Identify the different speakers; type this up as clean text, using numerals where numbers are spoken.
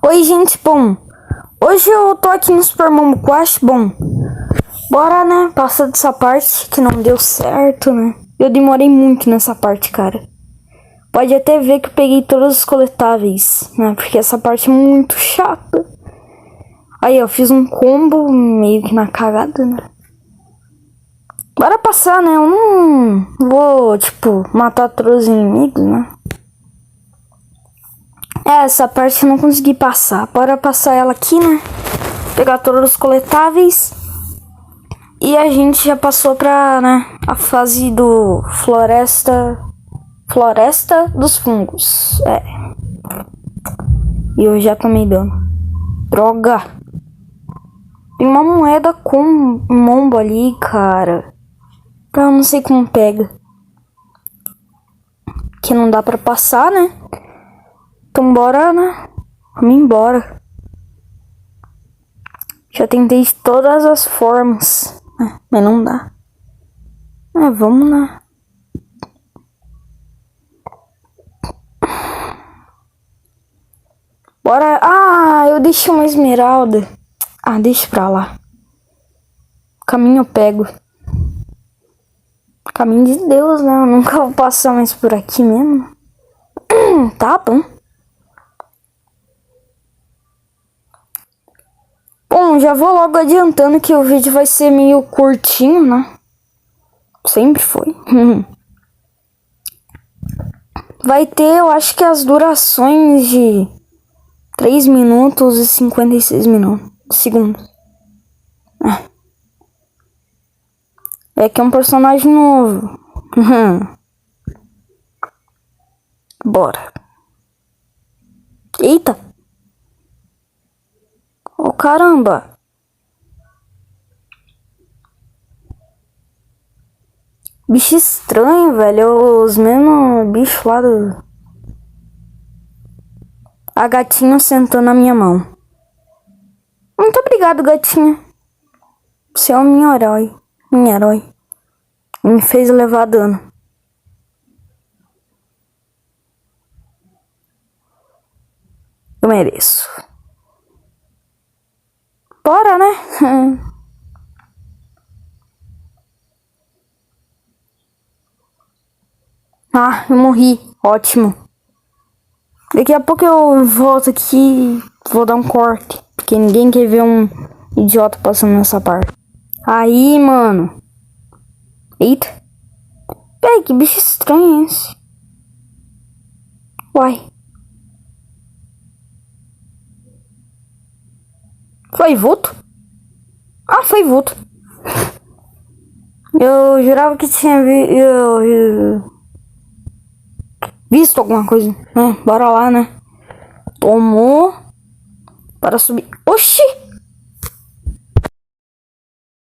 Speaker 1: Oi, gente, bom, hoje eu tô aqui no Super Momo Quest, bom, bora, né, passar dessa parte que não deu certo, né, eu demorei muito nessa parte, cara, pode até ver que eu peguei todos os coletáveis, né, porque essa parte é muito chata. Aí, eu fiz um combo meio que na cagada, né, bora passar, né, eu não vou, tipo, matar todos os inimigos, né. Essa parte eu não consegui passar. Bora passar ela aqui, né? Pegar todos os coletáveis. E a gente já passou pra, né, a fase do Floresta dos Fungos. É. E eu já tomei dano. Droga! Tem uma moeda com um mombo ali, cara. Eu não sei como pega. Que não dá pra passar, né? Então bora, né? Vamos embora. Já tentei de todas as formas, né? Mas não dá. Vamos lá. Bora. Ah, eu deixei uma esmeralda. Ah, deixa pra lá. Caminho eu pego. Caminho de Deus, né? Eu nunca vou passar mais por aqui mesmo. Tá bom. Bom, já vou logo adiantando que o vídeo vai ser meio curtinho, né? Sempre foi. Vai ter, eu acho que as durações de 3 minutos e 56 segundos. É que é um personagem novo. Bora. Eita. Oh, caramba. Bicho estranho, velho. Os mesmos bichos lá do... A gatinha sentou na minha mão. Muito obrigado, gatinha. Você é o meu herói. Meu herói. Me fez levar dano. Eu mereço. Bora, né? Ah, eu morri. Ótimo. Daqui a pouco eu volto aqui e vou dar um corte. Porque ninguém quer ver um idiota passando nessa parte. Aí, mano. Eita. Peraí, que bicho estranho é esse? Uai. Foi vulto? Ah, foi vulto. Eu jurava que tinha visto alguma coisa, né? Bora lá, né? Tomou. Para subir. Oxi!